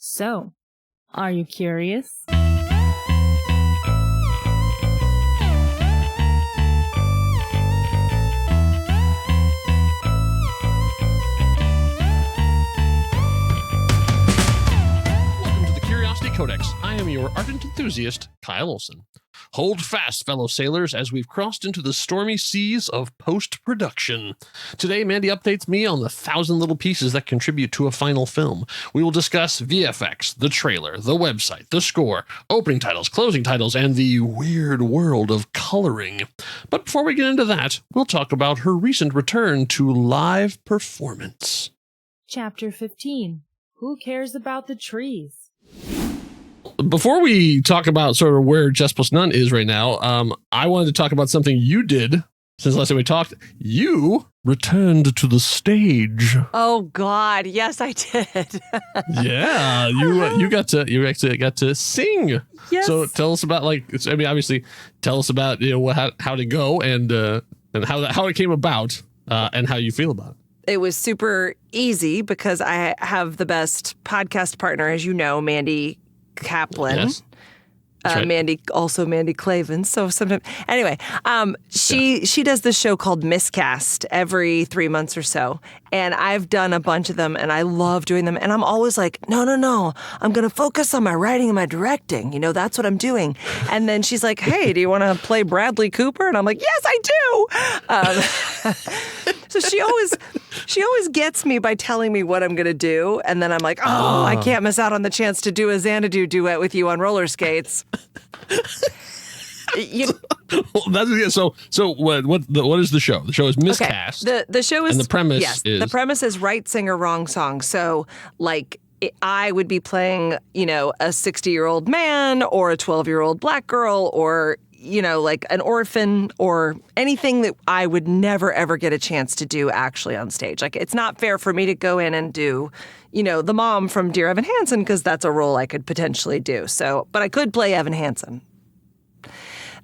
So, are you curious? Welcome to the Curiosity Codex. I am your ardent enthusiast, Kyle Olson. Hold fast, fellow sailors, as we've crossed into the stormy seas of post-production. Today, Mandy updates me on the 1,000 little pieces that contribute to a final film. We will discuss VFX, the trailer, the website, the score, opening titles, closing titles, and the weird world of coloring. But before we get into that, we'll talk about her recent return to live performance. Chapter 15. Who cares about the trees? Before we talk about sort of where Jess Plus None is right now, I wanted to talk about something you did since last time we talked. You returned to the stage. Oh God, yes, I did. Yeah, you actually got to sing. Yes. So tell us about obviously tell us about how to go and how it came about and how you feel about it. It was super easy because I have the best podcast partner, as you know, Mandy Kaplan. Yes. Right. Mandy Clavin. So sometimes, anyway, she does this show called Miscast every 3 months or so. And I've done a bunch of them and I love doing them. And I'm always like, no, I'm going to focus on my writing and my directing. That's what I'm doing. And then she's like, hey, do you want to play Bradley Cooper? And I'm like, yes, I do. So she always gets me by telling me what I'm going to do. And then I'm like, I can't miss out on the chance to do a Xanadu duet with you on roller skates. So what is the show? The show is Miscast. Okay. The show is, and the premise is, the premise is right singer, wrong song. So I would be playing, a 60-year-old man or a 12-year-old black girl or like an orphan or anything that I would never, ever get a chance to do actually on stage. Like, it's not fair for me to go in and do, the mom from Dear Evan Hansen, because that's a role I could potentially do. So, but I could play Evan Hansen.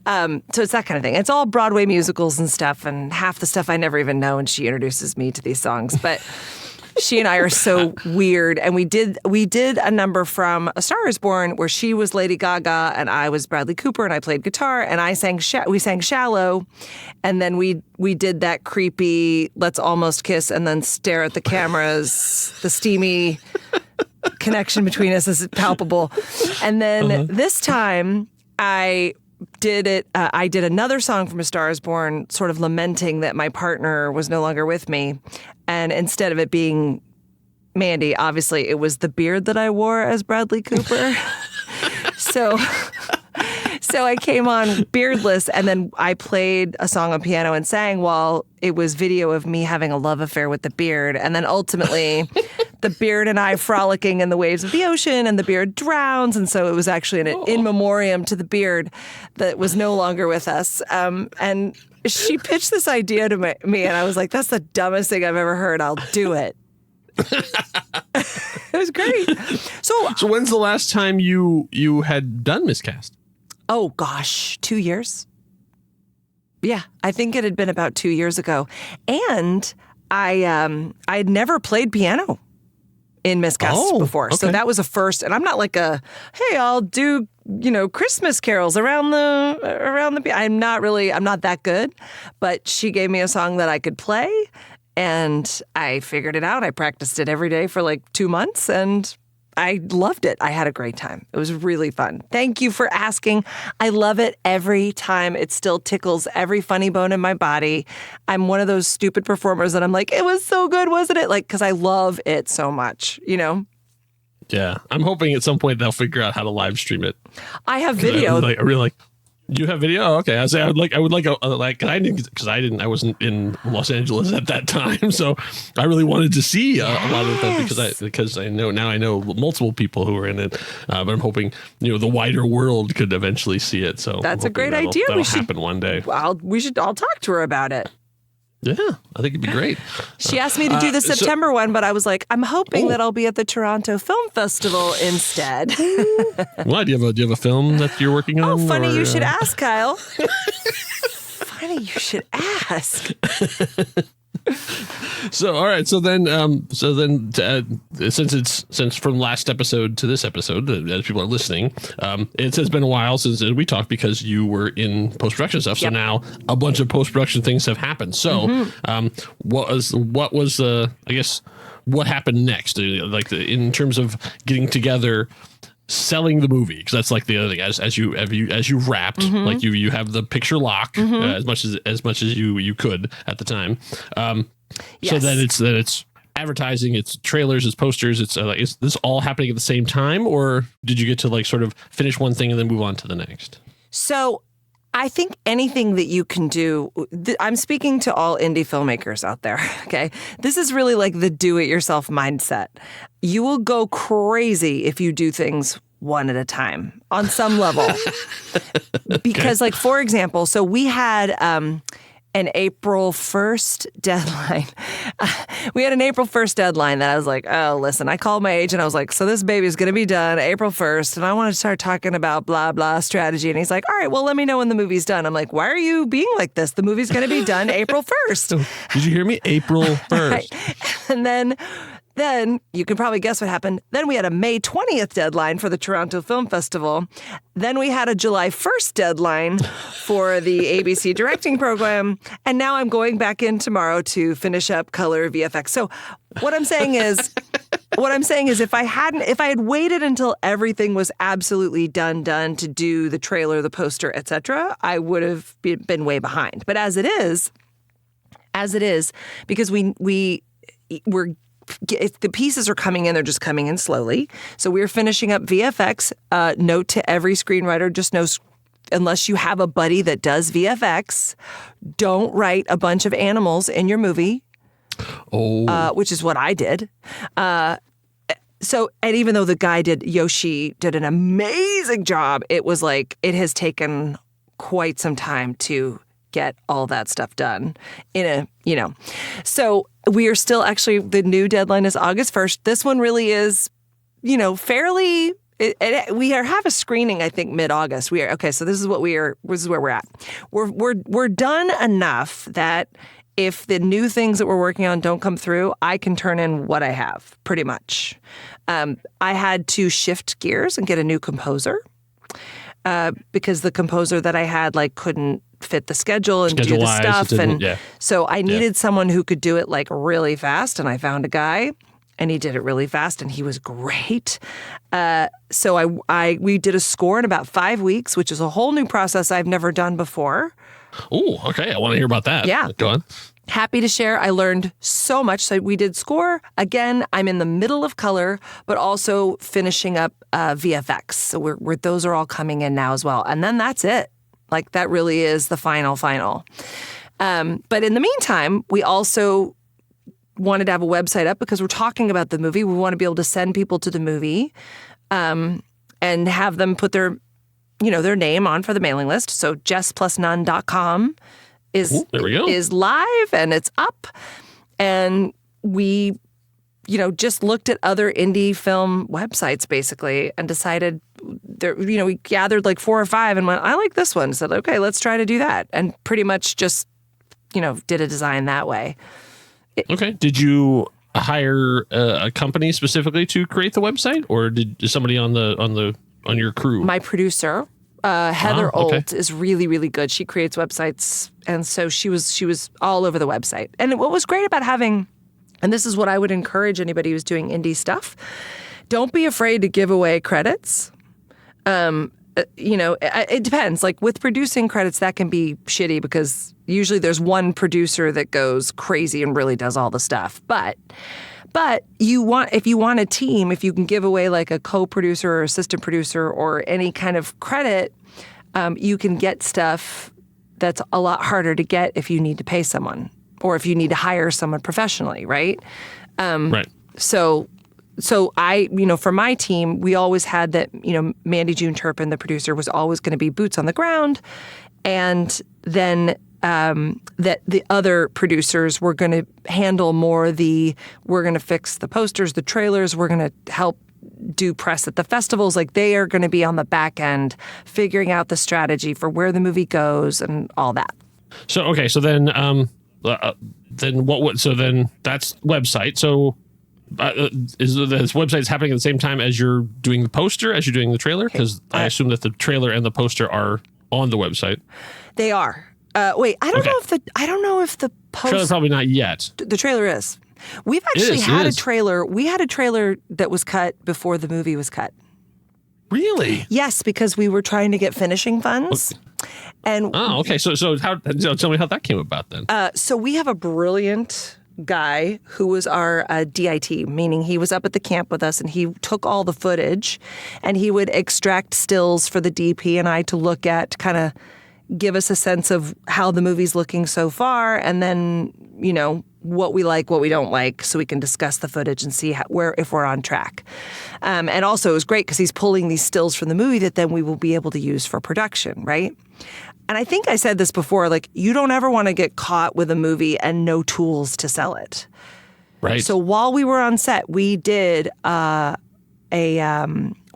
So it's that kind of thing. It's all Broadway musicals and stuff, and half the stuff I never even know, and she introduces me to these songs. But she and I are so weird, and we did a number from A Star Is Born where she was Lady Gaga and I was Bradley Cooper, and I played guitar, and we sang Shallow, and then we did that creepy Let's Almost Kiss and then stare at the cameras, the steamy connection between us is palpable. And then this time I did another song from A Star Is Born, sort of lamenting that my partner was no longer with me. And instead of it being Mandy, obviously it was the beard that I wore as Bradley Cooper. So I came on beardless, and then I played a song on piano and sang while it was video of me having a love affair with the beard. And then ultimately the beard and I frolicking in the waves of the ocean, and the beard drowns. And so it was actually an in memoriam to the beard that was no longer with us. And she pitched this idea to me, and I was like, that's the dumbest thing I've ever heard. I'll do it. It was great. So when's the last time you had done Miscast? Oh, gosh, 2 years. Yeah, I think it had been about 2 years ago. And I had never played piano in Miscast before. Okay. So that was a first. And I'm not like hey, I'll do, Christmas carols around the I'm not that good. But she gave me a song that I could play, and I figured it out. I practiced it every day for like 2 months, and I loved it. I had a great time. It was really fun. Thank you for asking. I love it every time. It still tickles every funny bone in my body. I'm one of those stupid performers that I'm like, it was so good, wasn't it? Because I love it so much, Yeah. I'm hoping at some point they'll figure out how to live stream it. I have video. I really like. You have video? Oh, okay. I wasn't in Los Angeles at that time, so I really wanted to see a lot of them because I know multiple people who are in it, but I'm hoping the wider world could eventually see it. So that's a great idea. That'll happen one day. I'll talk to her about it. Yeah, I think it'd be great. She asked me to do the September one, but I was like, I'm hoping that I'll be at the Toronto Film Festival instead. Why? Do you have a film that you're working on? Oh, funny you should ask, Kyle. Funny you should ask. So all right, since from last episode to this episode, as people are listening, it has been a while since we talked because you were in post-production stuff. So now a bunch of post-production things have happened. So what was I guess what happened next, like in terms of getting together, selling the movie, because that's like the other thing. As you wrapped, like you have the picture lock as much as you could at the time. So then it's advertising, it's trailers, it's posters, it's like, is this all happening at the same time, or did you get to like sort of finish one thing and then move on to the next? So I think anything that you can do, I'm speaking to all indie filmmakers out there, okay? This is really like the do-it-yourself mindset. You will go crazy if you do things one at a time on some level. Because like, for example, so we had an April 1st deadline. We had an April 1st deadline that I was like, oh, listen, I called my agent. I was like, so this baby's going to be done April 1st. And I want to start talking about blah, blah strategy. And he's like, all right, well, let me know when the movie's done. I'm like, why are you being like this? The movie's going to be done April 1st. Did you hear me? April 1st. Right. And then you can probably guess what happened. Then we had a May 20th deadline for the Toronto Film Festival. Then we had a July 1st deadline for the ABC directing program. And now I'm going back in tomorrow to finish up color VFX. So what I'm saying is if I had waited until everything was absolutely done to do the trailer, the poster, etc., I would have been way behind. But as it is, because we're the pieces are coming in, they're just coming in slowly. So we're finishing up VFX. Note to every screenwriter, just know, unless you have a buddy that does VFX, don't write a bunch of animals in your movie, which is what I did. So, and even though the guy Yoshi did an amazing job, it was like, it has taken quite some time to get all that stuff done so we are still actually, the new deadline is August 1st. This one really is, fairly, we have a screening, I think, mid-August. So this is where we're at. We're done enough that if the new things that we're working on don't come through, I can turn in what I have pretty much. I had to shift gears and get a new composer. Because the composer that I had couldn't fit the schedule and do the stuff. So I needed someone who could do it really fast. And I found a guy and he did it really fast and he was great. So we did a score in about 5 weeks, which is a whole new process I've never done before. Oh, okay. I want to hear about that. Yeah. Go on. Happy to share. I learned so much. So we did score. Again, I'm in the middle of color, but also finishing up VFX. So those are all coming in now as well. And then that's it. That really is the final. But in the meantime, we also wanted to have a website up because we're talking about the movie. We want to be able to send people to the movie and have them put their name on for the mailing list. So jessplusnone.com is live and it's up. And we, just looked at other indie film websites basically and decided we gathered 4 or 5 and went, I like this one. Said, okay, let's try to do that. And pretty much just, did a design that way. Okay. Did you hire a company specifically to create the website, or did somebody on your crew? My producer, Heather Olt, is really, really good. She creates websites, and so she was all over the website. And what was great about having, and this is what I would encourage anybody who's doing indie stuff, don't be afraid to give away credits. It depends. With producing credits, that can be shitty because usually there's one producer that goes crazy and really does all the stuff. But if you want a team, if you can give away a co-producer or assistant producer or any kind of credit, you can get stuff that's a lot harder to get if you need to pay someone or if you need to hire someone professionally, right? Right. So I, for my team, we always had that, Mandy June Turpin, the producer, was always going to be boots on the ground. And then that the other producers were going to handle more we're going to fix the posters, the trailers, we're going to help do press at the festivals. They are going to be on the back end figuring out the strategy for where the movie goes and all that. So, okay. So then then what would, so then that's website. So is this website's happening at the same time as you're doing the poster, as you're doing the trailer? Because I assume that the trailer and the poster are on the website. They are. Wait, I don't know if the poster. Trailer probably not yet. The trailer is. We've actually had a trailer. We had a trailer that was cut before the movie was cut. Really? Yes, because we were trying to get finishing funds. And okay. So tell me how that came about then. So we have a brilliant guy who was our DIT, meaning he was up at the camp with us and he took all the footage and he would extract stills for the DP and I to look at, to kind of give us a sense of how the movie's looking so far, and then, you know, what we like, what we don't like, so we can discuss the footage and see if we're on track. And also it was great because he's pulling these stills from the movie that then we will be able to use for production, right? And I think I said this before, like, you don't ever want to get caught with a movie and no tools to sell it. Right. So while we were on set, we did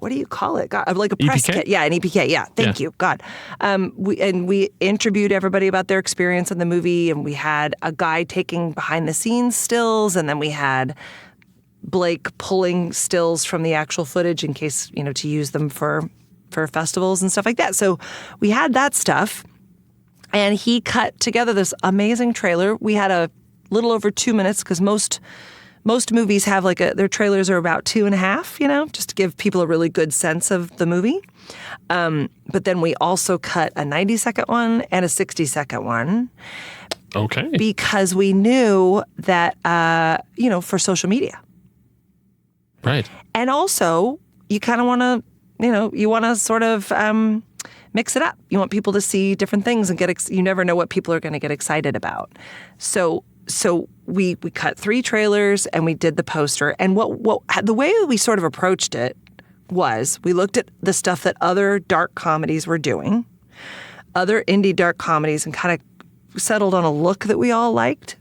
what do you call it? God, like a press EPK? kit. Yeah, an EPK. Yeah, thank you. God. We interviewed everybody about their experience in the movie, and we had a guy taking behind the scenes stills, and then we had Blake pulling stills from the actual footage in case, you know, to use them for festivals and stuff like that. So we had that stuff, and he cut together this amazing trailer. We had a little over 2 minutes because most movies have their trailers are about 2.5, you know, just to give people a really good sense of the movie. But then we also cut a 90-second one and a 60-second one. Okay. Because we knew that, for social media. Right. And also, you kind of want to, you want to sort of mix it up. You want people to see different things and you never know what people are going to get excited about. So we cut 3 trailers and we did the poster. And the way we sort of approached it was we looked at the stuff that other dark comedies were doing, other indie dark comedies, and kind of settled on a look that we all liked.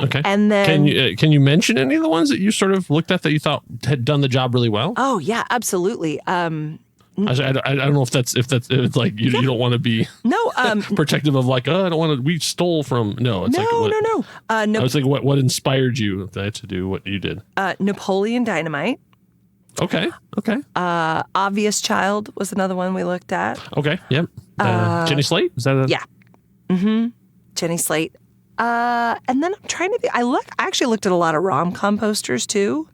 Okay. And then can you mention any of the ones that you sort of looked at that you thought had done the job really well? Oh yeah, absolutely. I don't know if it's like you don't want to be protective of I don't want to. We stole from no. No. I was thinking what inspired you to do what you did. Napoleon Dynamite. Okay. Obvious Child was another one we looked at. Okay. Yep. Jenny Slate, is that? Yeah. Mm-hmm. Jenny Slate. And then I'm trying to think. I actually looked at a lot of rom-com posters too,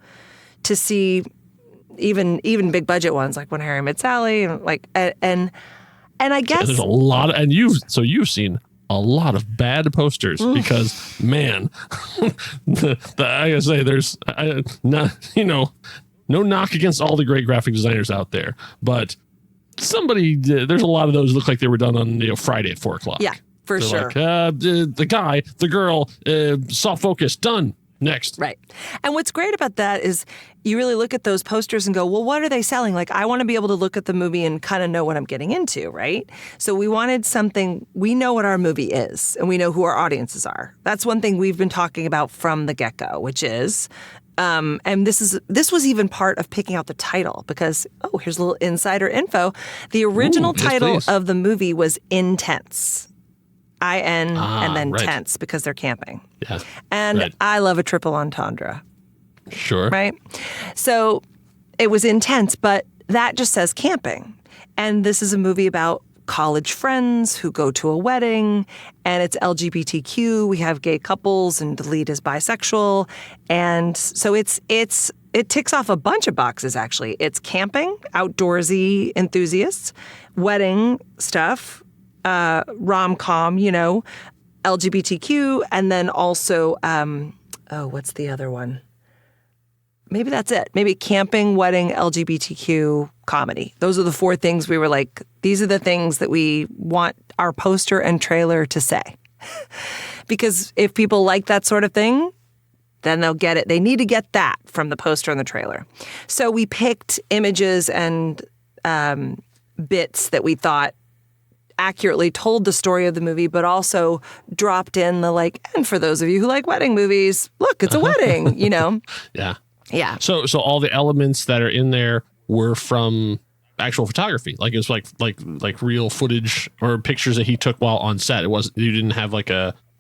to see even big budget ones like When Harry Met Sally, and I guess there's a lot of, you've seen a lot of bad posters because man, I gotta say there's no knock against all the great graphic designers out there, but there's a lot of those look like they were done on Friday at 4:00. Yeah. For They're sure. Like, the guy, the girl, soft focus, done. Next. Right. And what's great about that is you really look at those posters and go, well, what are they selling? Like, I want to be able to look at the movie and kind of know what I'm getting into, right? So we wanted something, we know what our movie is and we know who our audiences are. That's one thing we've been talking about from the get-go, which is, and this was even part of picking out the title because, here's a little insider info. The original title of the movie was Intense. IN and then tense because they're camping. Yeah. And I love a triple entendre. Sure. Right? So it was intense, but that just says camping. And this is a movie about college friends who go to a wedding, and it's LGBTQ. We have gay couples, and the lead is bisexual. And so it ticks off a bunch of boxes, actually. It's camping, outdoorsy enthusiasts, wedding stuff, rom-com, LGBTQ, and then also, what's the other one? Maybe that's it. Maybe camping, wedding, LGBTQ, comedy. Those are the 4 things we were like, these are the things that we want our poster and trailer to say. Because if people like that sort of thing, then they'll get it. They need to get that from the poster and the trailer. So we picked images and bits that we thought accurately told the story of the movie, but also dropped in the and for those of you who like wedding movies, look, it's a wedding, Yeah. Yeah. So all the elements that are in there were from actual photography. It's like real footage or pictures that he took while on set. You didn't have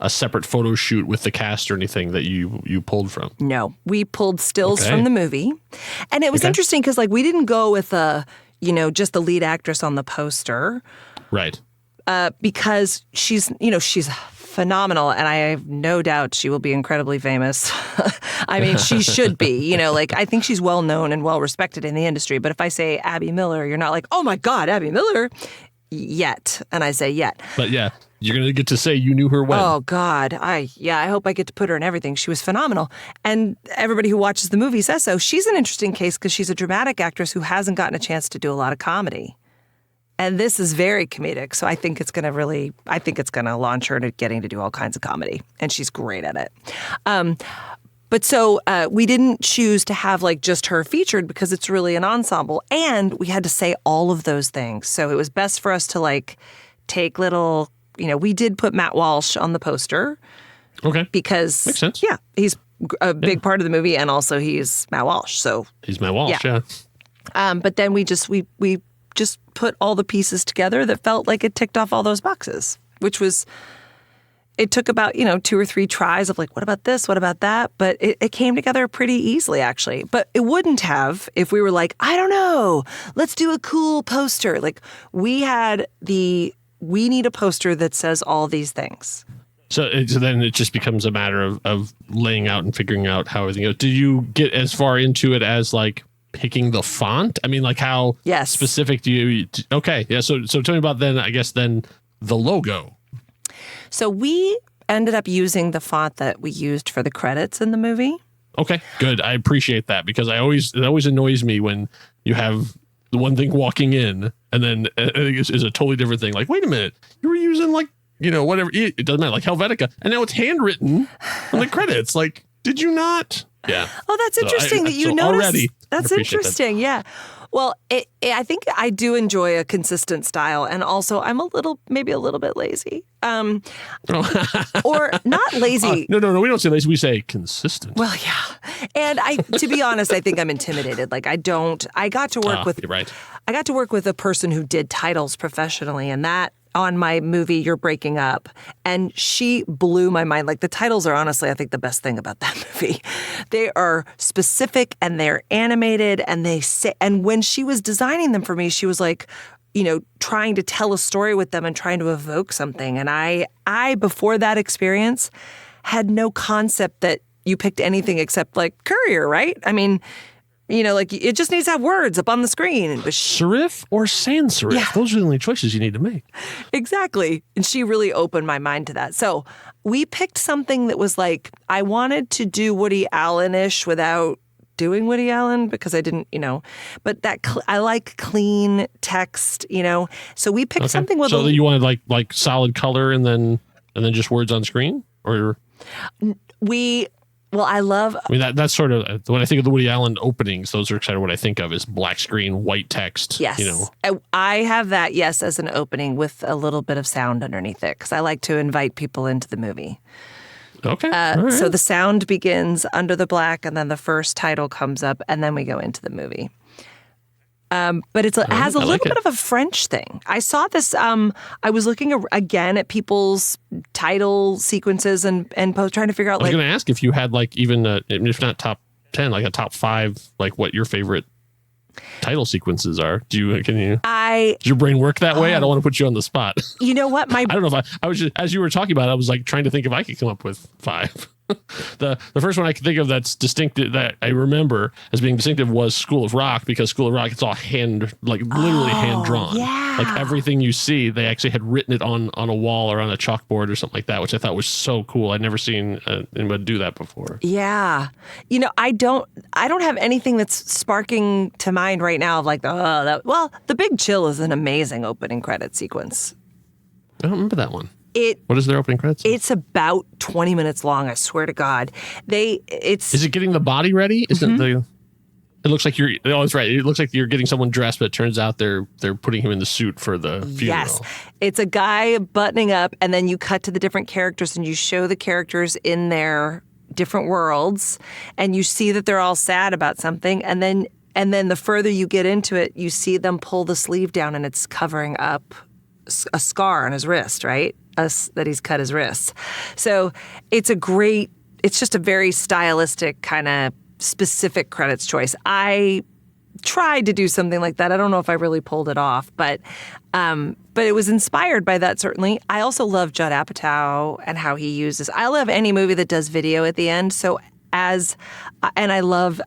a separate photo shoot with the cast or anything that you pulled from? No, we pulled stills Okay. from the movie. And it was interesting because like we didn't go with just the lead actress on the poster Right. because she's phenomenal, and I have no doubt she will be incredibly famous. I mean, she should be, I think she's well known and well respected in the industry. But if I say Abby Miller, you're not like, oh my God, Abby Miller, yet. And I say yet. But yeah, you're going to get to say you knew her when. Oh God, I hope I get to put her in everything. She was phenomenal. And everybody who watches the movie says so. She's an interesting case because she's a dramatic actress who hasn't gotten a chance to do a lot of comedy. And this is very comedic, so I think it's going to launch her into getting to do all kinds of comedy, and she's great at it. But we didn't choose to have like just her featured because it's really an ensemble, and we had to say all of those things. So it was best for us to like take little, we did put Matt Walsh on the poster. Okay. Because makes sense. Yeah, he's a big part of the movie, and also he's Matt Walsh. So he's Matt Walsh, yeah. But then we just put all the pieces together that felt like it ticked off all those boxes, which was, it took about, 2 or 3 tries of like, what about this? What about that? But it came together pretty easily, actually. But it wouldn't have if we were like, I don't know, let's do a cool poster. Like we need a poster that says all these things. So then it just becomes a matter of laying out and figuring out how everything goes. Did you get as far into it as like picking the font? I mean, like how specific do you? Okay, yeah. So tell me about then. I guess then the logo. So we ended up using the font that we used for the credits in the movie. Okay, good. I appreciate that because it always annoys me when you have the one thing walking in and then is a totally different thing. Like, wait a minute, you were using like whatever. It doesn't matter, like Helvetica, and now it's handwritten on the credits. Like, did you not? Yeah. Oh, that's interesting that you noticed. Already, that's interesting. That. Yeah. Well, I think I do enjoy a consistent style, and also I'm maybe a little bit lazy, or not lazy. No. We don't say lazy. We say consistent. Well, yeah. And to be honest, I think I'm intimidated. Like I got to work with. You're right. I got to work with a person who did titles professionally, and that. On my movie, You're Breaking Up. And she blew my mind. Like the titles are honestly, I think, the best thing about that movie. They are specific and they're animated and when she was designing them for me, she was like, trying to tell a story with them and trying to evoke something. And I before that experience, had no concept that you picked anything except like Courier, right? I mean, like it just needs to have words up on the screen. Serif or sans serif? Yeah. Those are the only choices you need to make. Exactly. And she really opened my mind to that. So we picked something that was like, I wanted to do Woody Allen-ish without doing Woody Allen because I didn't, but I like clean text, So we picked something with you wanted like solid color and then just words on screen, or Well, I mean, that's sort of when I think of the Woody Allen openings, those are kind of what I think of as black screen, white text. Yes. I have that, yes, as an opening with a little bit of sound underneath it because I like to invite people into the movie. Okay. Right. So the sound begins under the black and then the first title comes up and then we go into the movie. But it has a little bit of a French thing. I saw this. I was looking again at people's title sequences and trying to figure out. I was going to ask if you had like even if not top 10, like a top 5, like what your favorite title sequences are. Does your brain work that way? I don't want to put you on the spot. You know what? I don't know if I was just, as you were talking about it, I was like trying to think if I could come up with 5. The first one I can think of that's distinctive that I remember as being distinctive was School of Rock, because School of Rock, it's all literally hand drawn. Yeah. Like everything you see, they actually had written it on a wall or on a chalkboard or something like that, which I thought was so cool. I'd never seen anyone do that before. Yeah. I don't have anything that's sparking to mind right now of like, The Big Chill is an amazing opening credit sequence. I don't remember that one. What is their opening credits? It's about 20 minutes long, I swear to God. Is it getting the body ready? It looks like it's right. It looks like you're getting someone dressed, but it turns out they're putting him in the suit for the funeral. Yes. It's a guy buttoning up, and then you cut to the different characters and you show the characters in their different worlds, and you see that they're all sad about something, and then the further you get into it, you see them pull the sleeve down and it's covering up a scar on his wrist, right? That he's cut his wrists. So it's just a very stylistic kind of specific credits choice. I tried to do something like that. I don't know if I really pulled it off, but it was inspired by that, certainly. I also love Judd Apatow and how he uses. I love any movie that does video at the end. So and I love.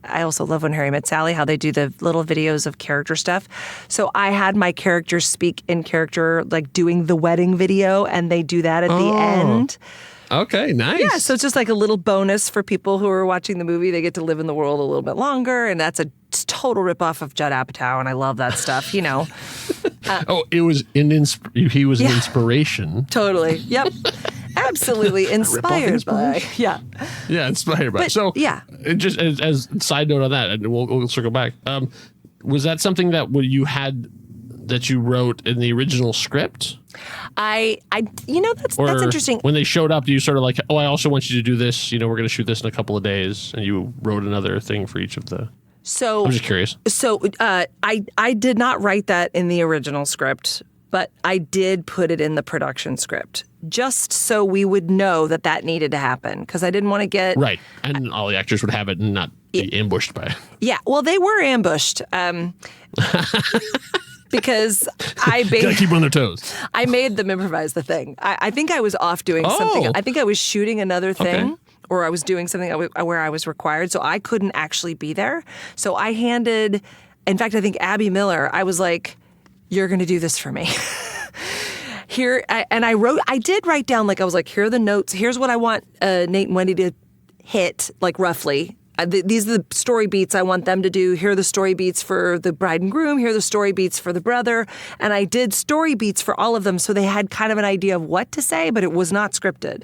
I also love When Harry Met Sally, how they do the little videos of character stuff. So I had my characters speak in character, like doing the wedding video, and they do that at the end. Okay, nice. Yeah, so it's just like a little bonus for people who are watching the movie. They get to live in the world a little bit longer, and that's a total ripoff of Judd Apatow, and I love that stuff, you know. It was he was an inspiration. Totally. Yep. Absolutely inspired by. Yeah. Yeah, inspired by. But, so yeah. Just as a side note on that, and we'll circle back. Was that something that you wrote in the original script? That's interesting. When they showed up, you sort of like, I also want you to do this. We're going to shoot this in a couple of days, and you wrote another thing for each of the. So I'm just curious. So I did not write that in the original script, but I did put it in the production script, just so we would know that needed to happen, because I didn't want to get right, and all the actors would have it and not be ambushed by it. Yeah, well, they were ambushed. Because gotta keep on their toes. I made them improvise the thing. I think I was off doing something. I think I was shooting another thing, or I was doing something where I was required, so I couldn't actually be there. So I handed, in fact, I think Abby Miller, I was like, "You're going to do this for me." I did write down, like, I was like, here are the notes. Here's what I want Nate and Wendy to hit, like, roughly. These are the story beats I want them to do. Here are the story beats for the bride and groom. Here are the story beats for the brother. And I did story beats for all of them, so they had kind of an idea of what to say, but it was not scripted.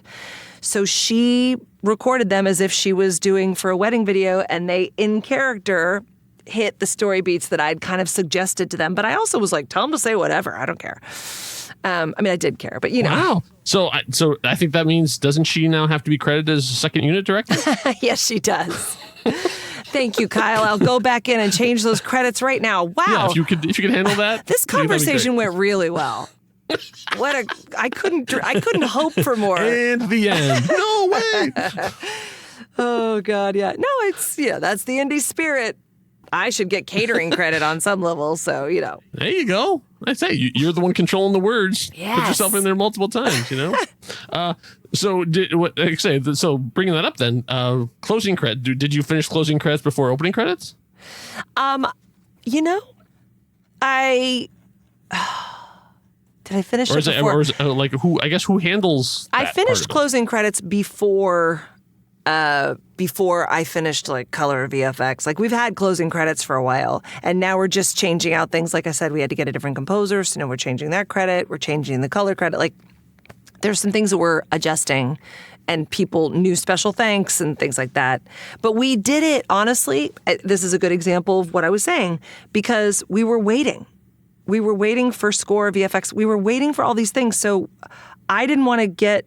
So she recorded them as if she was doing for a wedding video, and they, in character, hit the story beats that I'd kind of suggested to them. But I also was like, tell them to say whatever. I don't care. I did care, but Wow. So I think that means, doesn't she now have to be credited as second unit director? Yes, she does. Thank you, Kyle. I'll go back in and change those credits right now. Wow. Yeah, if you could handle that. This conversation went really well. I couldn't hope for more. And the end. No way. Oh God, yeah. No, that's the indie spirit. I should get catering credit on some level, so There you go. I say you're the one controlling the words. Yes. Put yourself in there multiple times. So bringing that up then, closing credit. Did you finish closing credits before opening credits? I did I finish or it before? Or is it like who? I guess who handles? I finished closing credits before I finished like color VFX. Like, we've had closing credits for a while, and now we're just changing out things. Like I said, we had to get a different composer, so we're changing that credit. We're changing the color credit. Like, there's some things that we're adjusting, and people new special thanks and things like that. But we did it, honestly. This is a good example of what I was saying, because we were waiting. We were waiting for score, VFX. We were waiting for all these things. So I didn't want to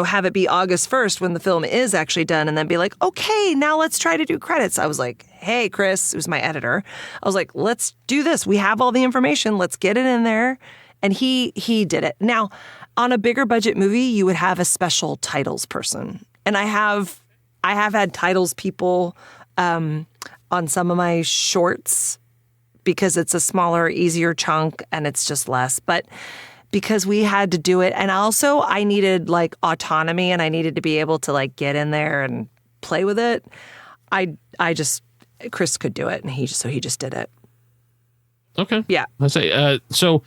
have it be August 1st when the film is actually done, and then be like, okay, now let's try to do credits. I was like, hey, Chris, who's my editor, I was like, let's do this. We have all the information. Let's get it in there. And he did it. Now, on a bigger budget movie, you would have a special titles person. And I have had titles people on some of my shorts, because it's a smaller, easier chunk, and it's just less. But because we had to do it. And also I needed like autonomy, and I needed to be able to like get in there and play with it. Chris could do it, and he just did it. Okay. Yeah. Let's say, so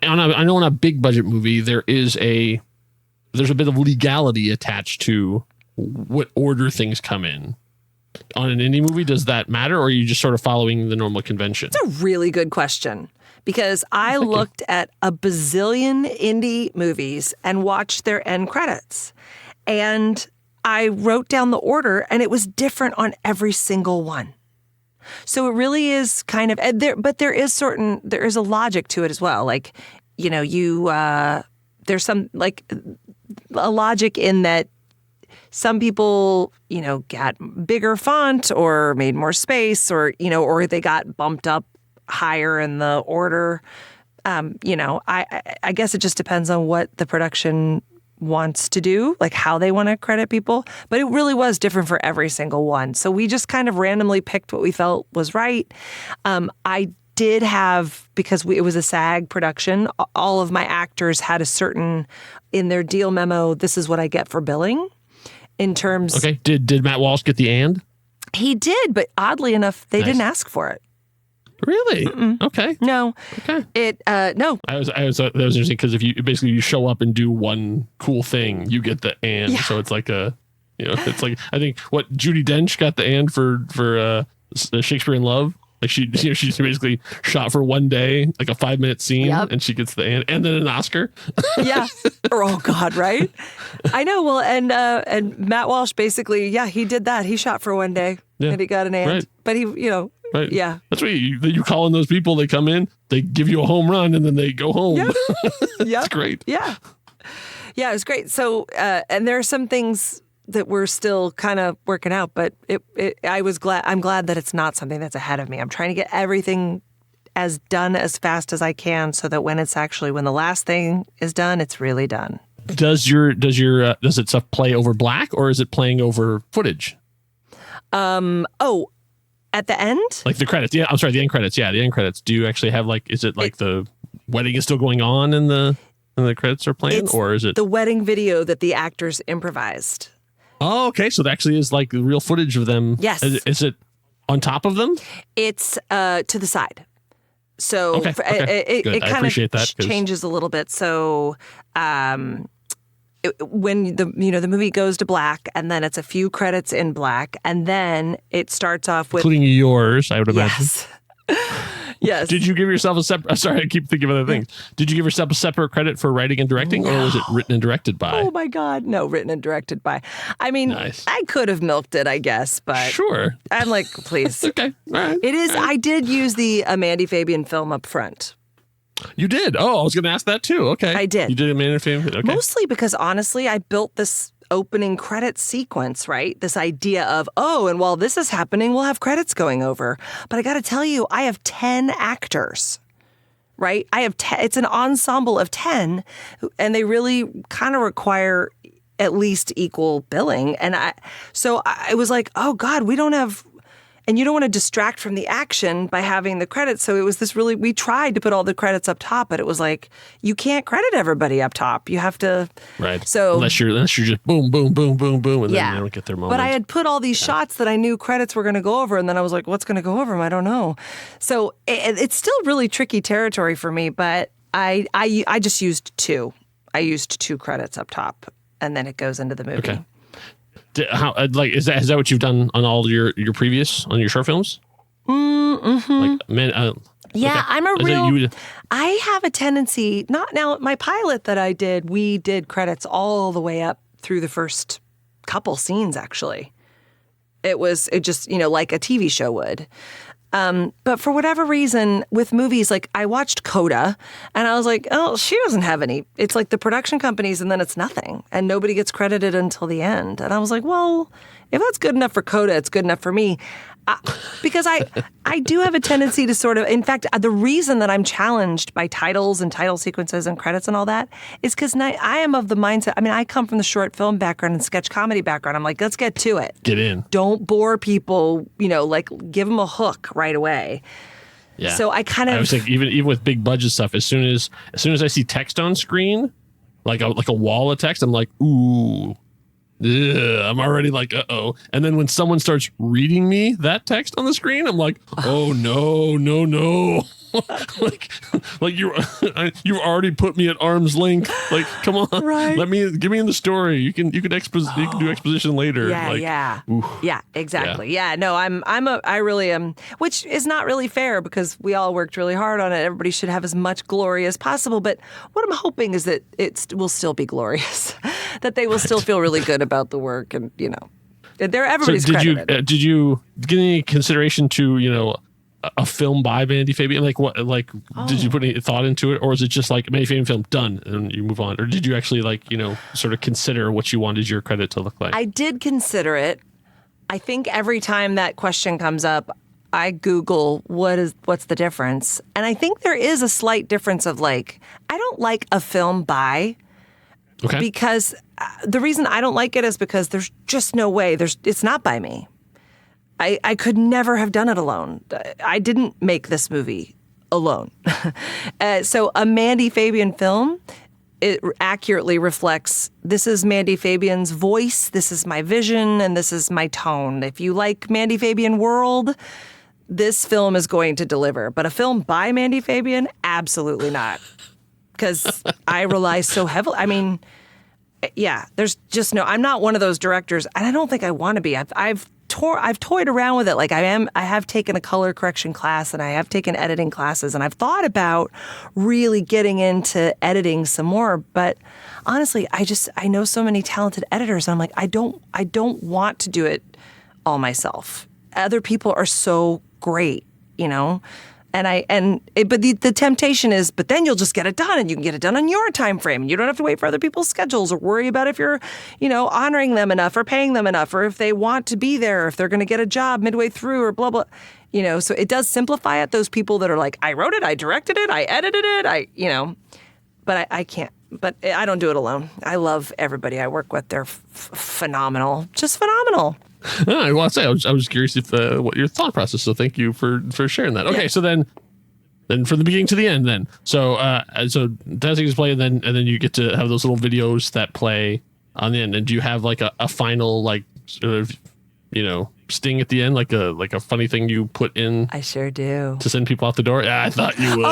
I know in a big budget movie, there's a bit of legality attached to what order things come in. On an indie movie, does that matter, or are you just sort of following the normal convention? It's a really good question, because I looked at a bazillion indie movies and watched their end credits. And I wrote down the order, and it was different on every single one. So it really is kind of but there is a logic to it as well. Like, there's some like a logic in that some people, got bigger font or made more space, or, or they got bumped up higher in the order. I guess it just depends on what the production wants to do, like how they want to credit people. But it really was different for every single one. So we just kind of randomly picked what we felt was right. I did have, because it was a SAG production, all of my actors had a certain, in their deal memo, this is what I get for billing. In terms... Okay. Did Matt Walsh get the and? He did, but oddly enough, they Nice. didn't ask for it. Really? Okay. No. Okay. No. That was interesting because if you show up and do one cool thing, you get the and. Yeah. So it's like it's like, I think what Judi Dench got the and for Shakespeare in Love. Like she's basically shot for one day, like a 5-minute scene, Yep. and she gets the and then an Oscar. Yeah. Oh God, right? I know. Well, and Matt Walsh basically, he did that. He shot for one day and he got an and. Right. But he, Right. yeah. That's what you call in those people. They come in, they give you a home run, and then they go home. Yep. That's great. Yeah. Yeah, it was great. So, and there are some things that we're still kind of working out, but I'm glad that it's not something that's ahead of me. I'm trying to get everything as done as fast as I can so that when the last thing is done, it's really done. Does it stuff play over black or is it playing over footage? At the end? Like the credits. Yeah, I'm sorry, the end credits. Yeah, the end credits. Do you actually have is it the wedding is still going on and the credits are playing, or is it the wedding video that the actors improvised? Oh, okay. So that actually is like the real footage of them. Yes. Is it on top of them? It's to the side. So Okay. it I kind appreciate of that, 'cause- changes a little bit. So when the movie goes to black, and then it's a few credits in black, and then it starts off with Including yours, I would imagine. yes. Yes. Did you give yourself a separate? Sorry, I keep thinking of other things. Did you give yourself a separate credit for writing and directing, or was it written and directed by? Oh my God. No, written and directed by. I mean, Nice. I could have milked it, I guess, but Sure. I'm like, please. Okay. All right. It is. I did use the Mandy Fabian film up front. You did. Oh, I was going to ask that too. Okay. I did. You did a Mandy Fabian. Okay. Mostly because honestly, I built this opening credit sequence, right? This idea of, and while this is happening, we'll have credits going over. But I got to tell you, I have 10 actors, right? I have it's an ensemble of 10, and they really kind of require at least equal billing. And I was like, oh God, we don't have. And you don't want to distract from the action by having the credits. So it was we tried to put all the credits up top, but it was like, you can't credit everybody up top. You have to. Right. So unless you're just boom, boom, boom, boom, boom, and then they don't get their moment. But I had put all these shots that I knew credits were going to go over. And then I was like, what's going to go over them? I don't know. So it's still really tricky territory for me, but I just used 2. I used 2 credits up top, and then it goes into the movie. Okay. How is that what you've done on all your previous on your short films? Mm-hmm. Yeah, okay. I'm I have a tendency, not now, my pilot that I did, we did credits all the way up through the first couple scenes, actually. It just, like a TV show would. But for whatever reason, with movies, like I watched Coda, and I was like, oh, she doesn't have any. It's like the production companies, and then it's nothing, and nobody gets credited until the end. And I was like, well, if that's good enough for Coda, it's good enough for me. Because I do have a tendency to sort of, in fact, the reason that I'm challenged by titles and title sequences and credits and all that is because I am of the mindset, I come from the short film background and sketch comedy background. I'm like, let's get to it. Get in. Don't bore people, like give them a hook right away. Yeah. So I kind of. I was like, even with big budget stuff, as soon as I see text on screen, like a wall of text, I'm like, ooh. Ugh, I'm already like, uh-oh. And then when someone starts reading me that text on the screen, I'm like, oh, no. like you've already put me at arm's length. Like, come on, right. Give me in the story. You can do exposition later. Yeah, oof. Yeah, exactly. Yeah, no, I really am, which is not really fair because we all worked really hard on it. Everybody should have as much glory as possible. But what I'm hoping is that it will still be glorious, that they will still feel really good about the work, and everybody's credited. Did you get any consideration to a film by Mandy Fabian? Did you put any thought into it, or is it just like Mandy Fabian film done and you move on? Or did you actually sort of consider what you wanted your credit to look like? I did consider it. I think every time that question comes up, I Google what's the difference. And I think there is a slight difference of like, I don't like a film by, because the reason I don't like it is because there's just no way it's not by me. I could never have done it alone. I didn't make this movie alone. So a Mandy Fabian film, it accurately reflects, this is Mandy Fabian's voice, this is my vision, and this is my tone. If you like Mandy Fabian world, this film is going to deliver. But a film by Mandy Fabian, absolutely not. Because I rely so heavily. I mean, yeah, there's just no, I'm not one of those directors, and I don't think I want to be. I've toyed around with it. Like I have taken a color correction class and I have taken editing classes, and I've thought about really getting into editing some more. But honestly, I know so many talented editors, and I'm like, I don't want to do it all myself. Other people are so great, but the temptation is, but then you'll just get it done, and you can get it done on your time frame, and you don't have to wait for other people's schedules or worry about if you're, honoring them enough or paying them enough, or if they want to be there, or if they're going to get a job midway through, or blah, blah, so it does simplify it. Those people that are like, I wrote it, I directed it, I edited it, but I can't, but I don't do it alone. I love everybody I work with. They're phenomenal, just phenomenal. I want to say, I was curious if what your thought process. So thank you for sharing that. Okay, so then from the beginning to the end, then so dancing is playing, and then you get to have those little videos that play on the end. And do you have like a final like sort of sting at the end, like a funny thing you put in? I sure do. To send people out the door. Yeah, I thought you would.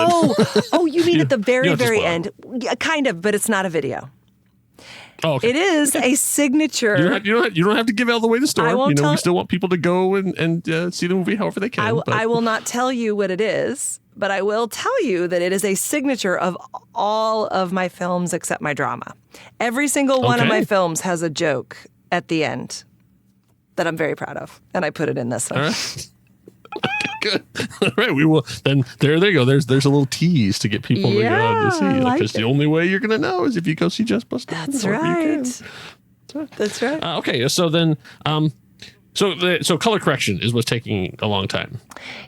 Oh, you mean at the very end? Yeah, kind of, but it's not a video. Oh, okay. It is a signature. You don't have to give all the way the story. I won't we still want people to go and see the movie however they can. I will not tell you what it is, but I will tell you that it is a signature of all of my films except my drama. Every single one of my films has a joke at the end that I'm very proud of, and I put it in this one. All right. Okay, good. All right, we will then. There you go. There's a little tease to get people to go to see, because the only way you're going to know is if you go see Just Bust Down. That's right. That's right. Okay, so then, so color correction is what's taking a long time.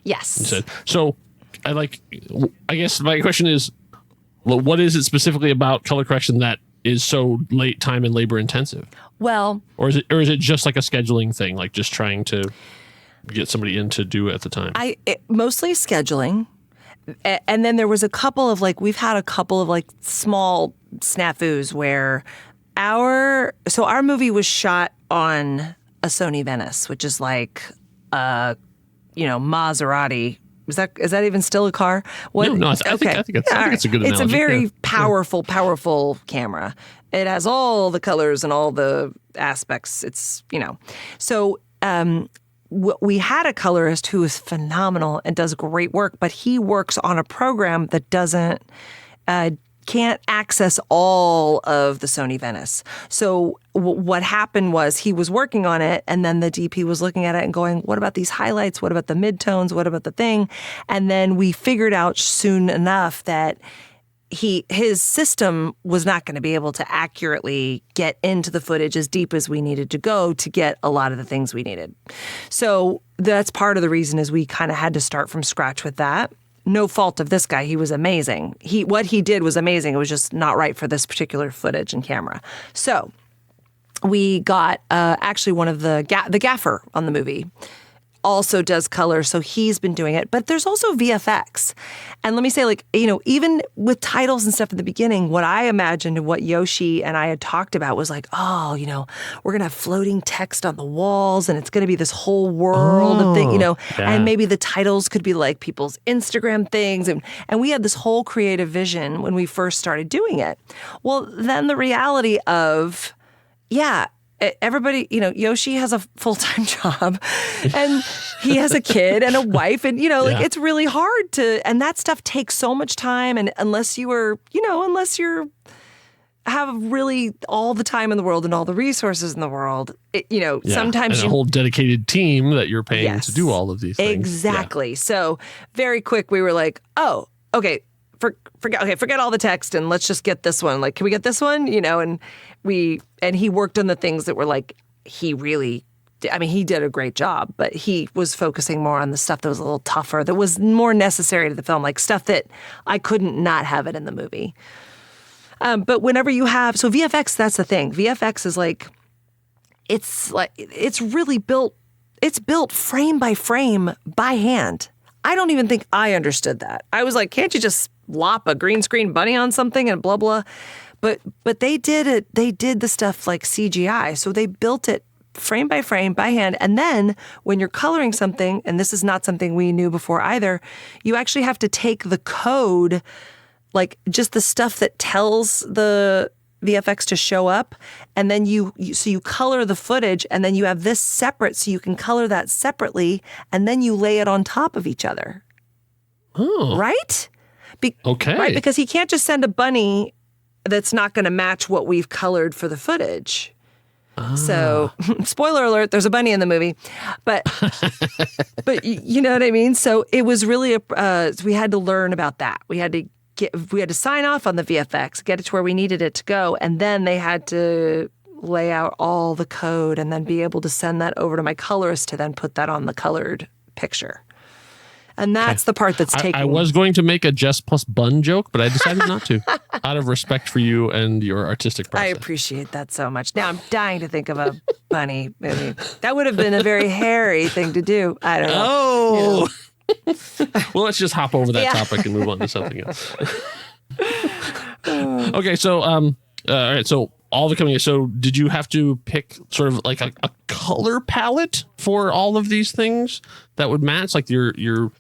Yes. You said. So, I guess my question is, what is it specifically about color correction that is so late time and labor intensive? Well, or is it just like a scheduling thing, like just trying to get somebody in to do it at the time? Mostly scheduling. And then there was we've had a couple of small snafus where our movie was shot on a Sony Venice, which is like Maserati. Is that even still a car? What? No, I think it's a good analogy. It's a very powerful camera. It has all the colors and all the aspects. It's, so we had a colorist who is phenomenal and does great work, but he works on a program that can't access all of the Sony Venice. So what happened was he was working on it, and then the DP was looking at it and going, what about these highlights? What about the midtones? What about the thing? And then we figured out soon enough that his system was not going to be able to accurately get into the footage as deep as we needed to go to get a lot of the things we needed. So that's part of the reason is we kind of had to start from scratch with that. No fault of this guy. He was amazing. What he did was amazing. It was just not right for this particular footage and camera. So we got actually one of the gaffer on the movie also does color, so he's been doing it. But there's also VFX. And let me say, even with titles and stuff in the beginning, what I imagined and what Yoshi and I had talked about was we're going to have floating text on the walls, and it's going to be this whole world of things, and maybe the titles could be like people's Instagram things. And we had this whole creative vision when we first started doing it. Well, then the reality of, everybody, Yoshi has a full-time job, and he has a kid and a wife, and, it's really hard and that stuff takes so much time. And unless you have really all the time in the world and all the resources in the world, sometimes and a whole dedicated team that you're paying to do all of these things. Exactly. Yeah. So very quick, we were like, oh, okay, forget all the text and let's just get this one. Can we get this one? And he worked on the things that were he really I mean, he did a great job, but he was focusing more on the stuff that was a little tougher, that was more necessary to the film, like stuff that I couldn't not have it in the movie. But whenever you have, so VFX, that's the thing. VFX is it's really built, it's built frame by frame by hand. I don't even think I understood that. I was like, can't you just lop a green screen bunny on something and blah, blah. But they did it. They did the stuff like CGI. So they built it frame by frame by hand. And then when you're coloring something, and this is not something we knew before either, you actually have to take the code, like just the stuff that tells the VFX to show up, and then you color the footage, and then you have this separate, so you can color that separately, and then you lay it on top of each other. Oh. Right? Okay. Right, because he can't just send a bunny that's not going to match what we've colored for the footage. So, spoiler alert, there's a bunny in the movie, but you know what I mean? So it was really, we had to learn about that. We had to sign off on the VFX, get it to where we needed it to go, and then they had to lay out all the code and then be able to send that over to my colorist to then put that on the colored picture. And that's the part that's taking... I was going to make a Jess plus bun joke, but I decided not to, out of respect for you and your artistic process. I appreciate that so much. Now I'm dying to think of a bunny movie. That would have been a very hairy thing to do. I don't know. Oh! You know. Well, let's just hop over that topic and move on to something else. Okay, so, all right, so all the coming. So, did you have to pick sort of like a color palette for all of these things that would match, like your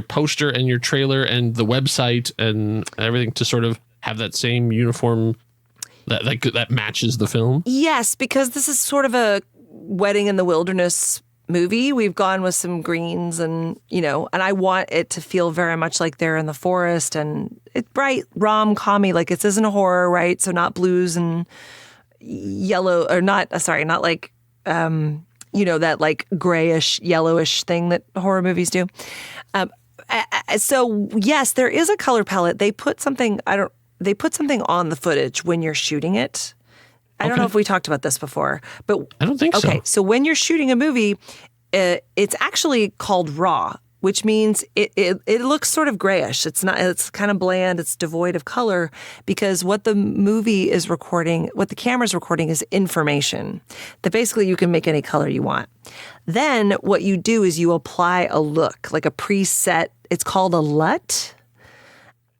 poster and your trailer and the website and everything to sort of have that same uniform that matches the film? Yes, because this is sort of a wedding in the wilderness movie. We've gone with some greens and I want it to feel very much like they're in the forest, and it's bright, rom-commy, like this isn't a horror, right? So not blues and yellow, or not like, that like grayish, yellowish thing that horror movies do. So yes, there is a color palette. They put something on the footage when you're shooting it. I don't know if we talked about this before, but I don't think so. Okay, so when you're shooting a movie, it's actually called raw, which means it looks sort of grayish. It's kind of bland. It's devoid of color, because what the movie is recording, what the camera's recording, is information that basically you can make any color you want. Then what you do is you apply a look, like a preset. It's called a LUT.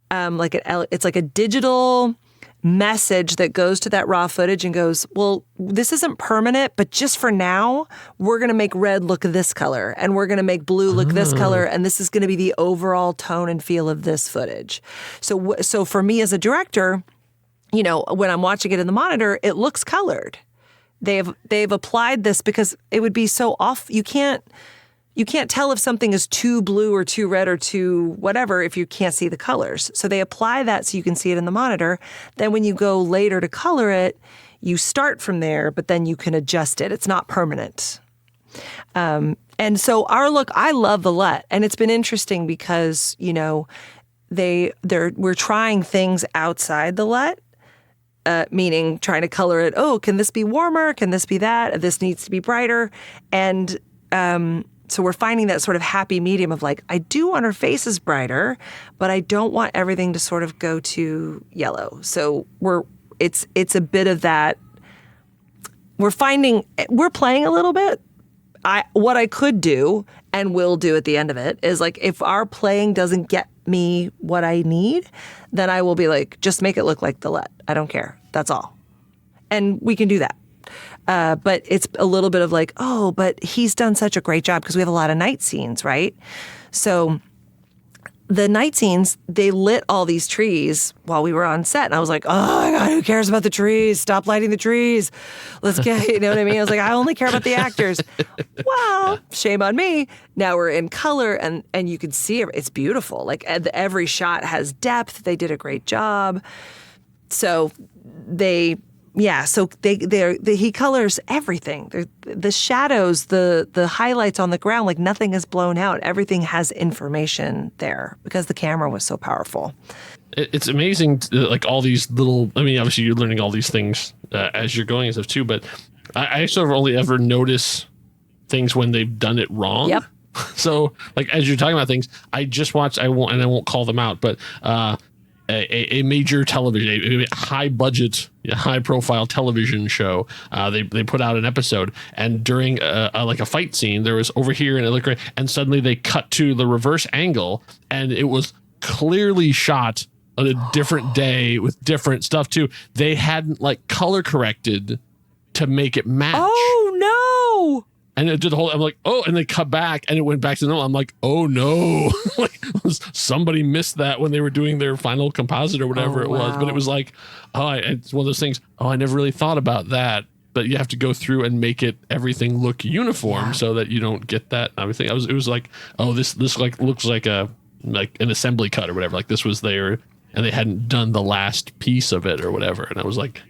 It's like a digital message that goes to that raw footage and goes, well, this isn't permanent, but just for now, we're going to make red look this color, and we're going to make blue look this color, and this is going to be the overall tone and feel of this footage. So for me as a director, when I'm watching it in the monitor, it looks colored. They've applied this because it would be so off. You can't tell if something is too blue or too red or too whatever if you can't see the colors. So they apply that so you can see it in the monitor. Then when you go later to color it, you start from there, but then you can adjust it. It's not permanent. And so our look, I love the LUT, and it's been interesting because, we're trying things outside the LUT. Meaning trying to color it. Oh, can this be warmer? Can this be that? This needs to be brighter. And so we're finding that sort of happy medium of like, I do want her faces brighter, but I don't want everything to sort of go to yellow. So it's a bit of that. We're playing a little bit. What I could do and will do at the end of it is like, if our playing doesn't get me what I need, then I will be like, just make it look like the LUT. I don't care. That's all. And we can do that. But it's a little bit of like, oh, but he's done such a great job because we have a lot of night scenes, right? So the night scenes, they lit all these trees while we were on set. And I was like, oh my God, who cares about the trees? Stop lighting the trees. Let's get, you know what I mean? I was like, I only care about the actors. Well, shame on me. Now we're in color and you can see it's beautiful. Like every shot has depth. They did a great job. So he colors everything. The shadows, the highlights on the ground, like nothing is blown out. Everything has information there because the camera was so powerful. It's amazing, like all these little, I mean, obviously you're learning all these things as you're going and stuff too, but I sort of only ever notice things when they've done it wrong. Yep. So, like, as you're talking about things, I just watched, I won't call them out, but a major television, a high budget, high profile television show. They put out an episode, and during like a fight scene, there was over here and it looked great, and suddenly they cut to the reverse angle, and it was clearly shot on a different day with different stuff too. They hadn't like color corrected to make it match. Oh no. And it did the whole, I'm like, oh, and they cut back and it went back to normal. I'm like, oh no. Like somebody missed that when they were doing their final composite or whatever it was. But it was like, it's one of those things. Oh, I never really thought about that. But you have to go through and make everything look uniform so that you don't get that. Everything. It was like, oh, this like looks like an assembly cut or whatever. Like this was there. And they hadn't done the last piece of it or whatever. And I was like,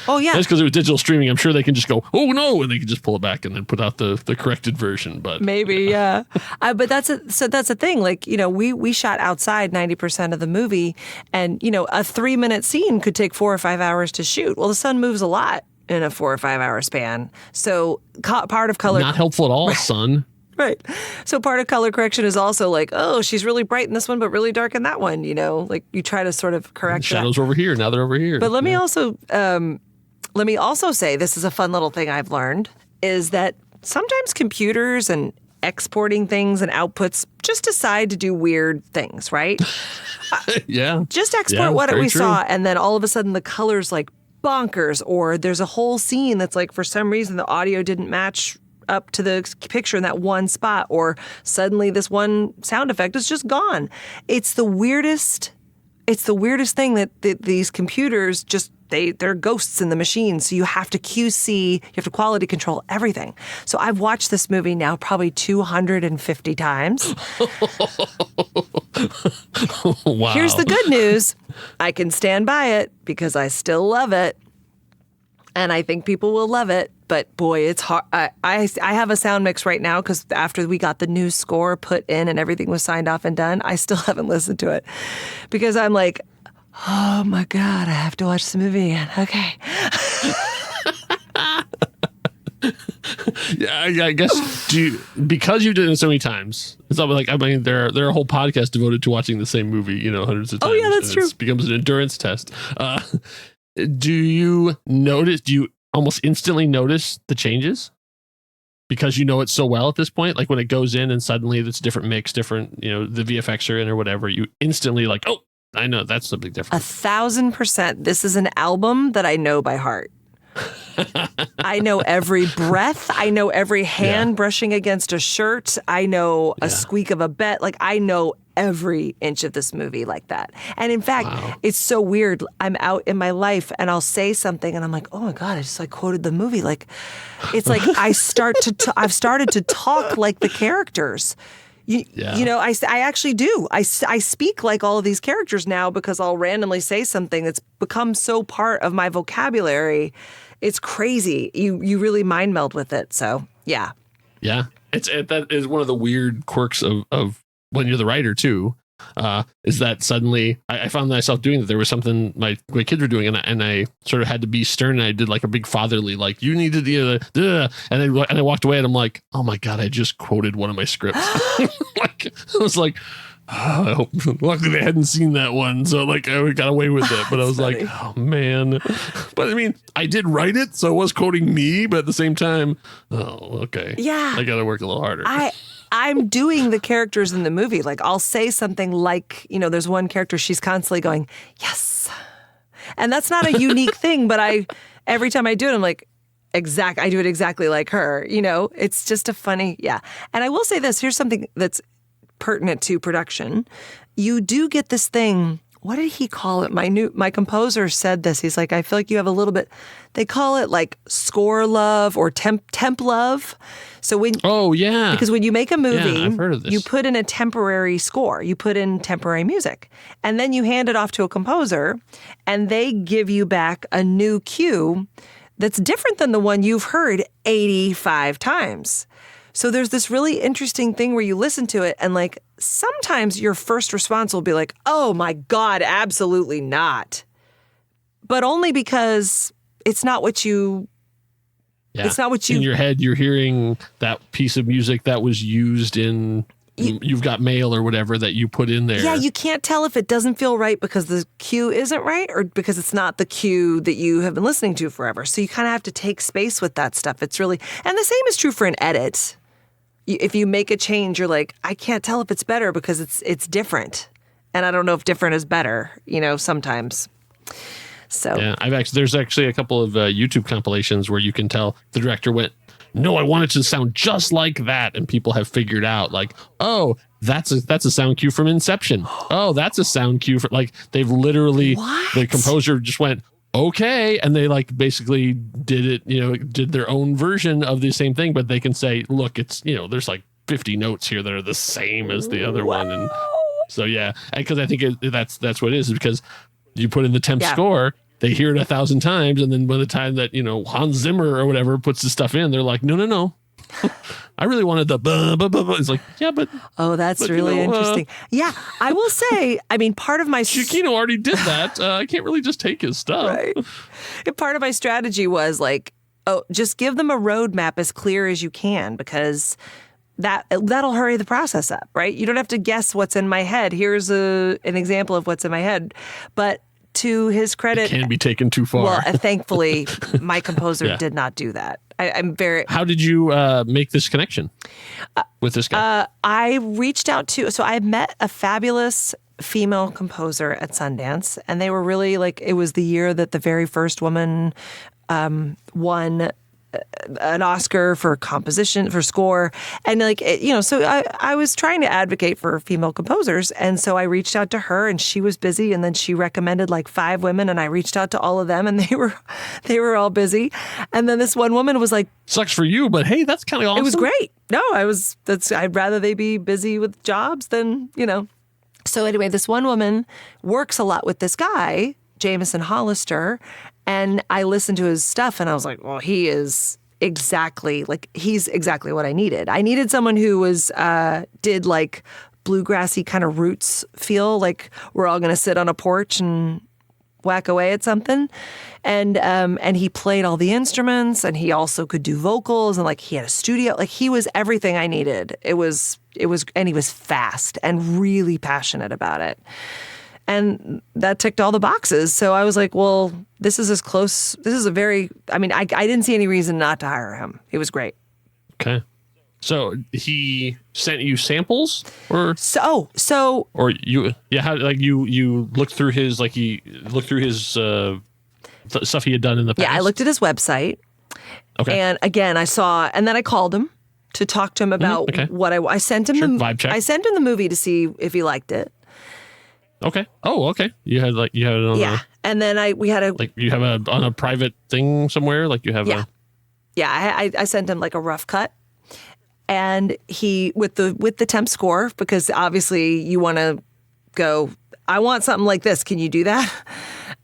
oh, yeah. That's because it was digital streaming. I'm sure they can just go, oh, no. And they can just pull it back and then put out the corrected version. But maybe, yeah. But that's a thing. Like, we shot outside 90% of the movie. And, a 3-minute scene could take 4 or 5 hours to shoot. Well, the sun moves a lot in a 4 or 5 hour span. So part of color. Not helpful at all, son. Right. So part of color correction is also like, oh, she's really bright in this one, but really dark in that one. Like you try to sort of correct shadows over here. Now they're over here. But let me also say, this is a fun little thing I've learned, is that sometimes computers and exporting things and outputs just decide to do weird things, right? Yeah. Just export what we saw, and then all of a sudden the color's like bonkers, or there's a whole scene that's like, for some reason the audio didn't match up to the picture in that one spot, or suddenly this one sound effect is just gone. It's the weirdest thing that these computers just, they're ghosts in the machine. So you have to QC, you have to quality control everything. So I've watched this movie now probably 250 times. Wow. Here's the good news. I can stand by it because I still love it. And I think people will love it. But boy, it's hard. I have a sound mix right now because after we got the new score put in and everything was signed off and done, I still haven't listened to it because I'm like, oh my God, I have to watch the movie again. Okay. Yeah, I guess because you've done it so many times. It's not like, I mean, there are a whole podcast devoted to watching the same movie, hundreds of times. Oh yeah, that's true. It becomes an endurance test. Do you almost instantly notice the changes because you know it so well at this point? Like when it goes in and suddenly it's a different mix, different, the VFX are in or whatever, you instantly like, oh, I know that's a big difference. 1,000%. This is an album that I know by heart. I know every breath. I know every hand brushing against a shirt. I know a squeak of a bet. Like I know every inch of this movie like that. And in fact, It's so weird. I'm out in my life and I'll say something and I'm like, oh my God, I just like quoted the movie. Like, it's like I've started to talk like the characters. I actually do. I speak like all of these characters now because I'll randomly say something that's become so part of my vocabulary. It's crazy. You really mind meld with it. So, yeah. Yeah. That is one of the weird quirks of when you're the writer too, is that suddenly I found myself doing that. There was something my kids were doing and I sort of had to be stern. And I did like a big fatherly, like you need to and I walked away and I'm like, oh my God, I just quoted one of my scripts. Like, I was like, oh, I hope, luckily they hadn't seen that one. So like I got away with it, but I was funny. Like, oh man. But I mean, I did write it. So it was quoting me, but at the same time, oh, okay. Yeah. I got to work a little harder. I'm doing the characters in the movie. Like I'll say something like, there's one character, she's constantly going, yes. And that's not a unique thing, but every time I do it, I'm like, I do it exactly like her. It's just a funny, yeah. And I will say this, here's something that's pertinent to production. You do get this thing. What did he call it? My composer said this. He's like, I feel like you have a little bit, they call it like score love or temp love. So because when you make a movie, I've heard of this. You put in a temporary score, you put in temporary music, and then you hand it off to a composer and they give you back a new cue that's different than the one you've heard 85 times. So there's this really interesting thing where you listen to it and like sometimes your first response will be like, oh my God, absolutely not. But only because it's not what you Yeah. It's not what in your head. You're hearing that piece of music that was used in You've Got Mail or whatever that you put in there. Yeah, you can't tell if it doesn't feel right because the cue isn't right or because it's not the cue that you have been listening to forever. So you kind of have to take space with that stuff. It's really, and the same is true for an edit. If you make a change, you're like, I can't tell if it's better because it's different. And I don't know if different is better, sometimes. So yeah, there's actually a couple of YouTube compilations where you can tell the director went, no, I want it to sound just like that. And people have figured out like, oh, that's a sound cue from Inception. Oh, that's a sound cue for they've literally, the composer just went, okay. And they basically did it, did their own version of the same thing, but they can say, look, it's, there's 50 notes here that are the same as the other one. And so, yeah, because I think that's what it is because you put in the temp score, they hear it 1,000 times, and then by the time that Hans Zimmer or whatever puts the stuff in, they're like, no, I really wanted the buh, buh, buh, buh. It's like, yeah, but that's really interesting. Yeah, I will say, part of my Chiquino already did that. I can't really just take his stuff. Right. And part of my strategy was just give them a roadmap as clear as you can because that'll hurry the process up, right? You don't have to guess what's in my head. Here's an example of what's in my head, but to his credit, it can be taken too far. Well, thankfully, my composer did not do that. I'm very. How did you make this connection with this guy? I reached out so I met a fabulous female composer at Sundance, and they were really it was the year that the very first woman won an Oscar for composition, for score. And so I was trying to advocate for female composers. And so I reached out to her and she was busy. And then she recommended 5 women and I reached out to all of them and they were all busy. And then this one woman was like, sucks for you, but hey, that's kind of awesome. It was great. No, I'd rather they be busy with jobs than, So anyway, this one woman works a lot with this guy, Jameson Hollister, and I listened to his stuff and I was like, well, he's exactly what I needed. I needed someone who did bluegrassy kind of roots feel, we're all going to sit on a porch and whack away at something. And he played all the instruments and he also could do vocals and he had a studio. He was everything I needed. And he was fast and really passionate about it. And that ticked all the boxes. So I was like, well, this is I didn't see any reason not to hire him. He was great. Okay. So he sent you samples or how you looked through his stuff he had done in the past. Yeah, I looked at his website. Okay. And again, and then I called him to talk to him about what I sent him vibe check. I sent him the movie to see if he liked it. Okay. Oh, okay. You had it on and then you have on a private thing somewhere, I sent him a rough cut, and he with the temp score because obviously you want to go. I want something like this. Can you do that?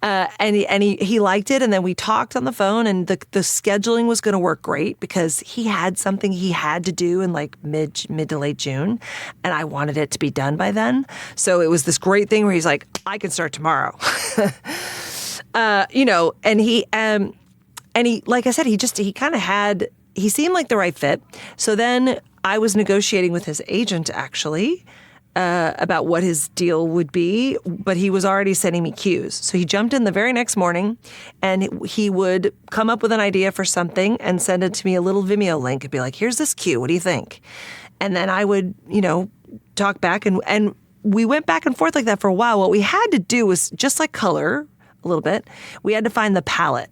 And he liked it, and then we talked on the phone, and the scheduling was going to work great because he had something he had to do in mid to late June, and I wanted it to be done by then. So it was this great thing where he's like, I can start tomorrow, and he like I said, he kind of he seemed like the right fit. So then I was negotiating with his agent actually. About what his deal would be, but he was already sending me cues. So he jumped in the very next morning and he would come up with an idea for something and send it to me a little Vimeo link and be like, here's this cue. What do you think? And then I would, talk back and we went back and forth like that for a while. What we had to do was just like color a little bit. We had to find the palette.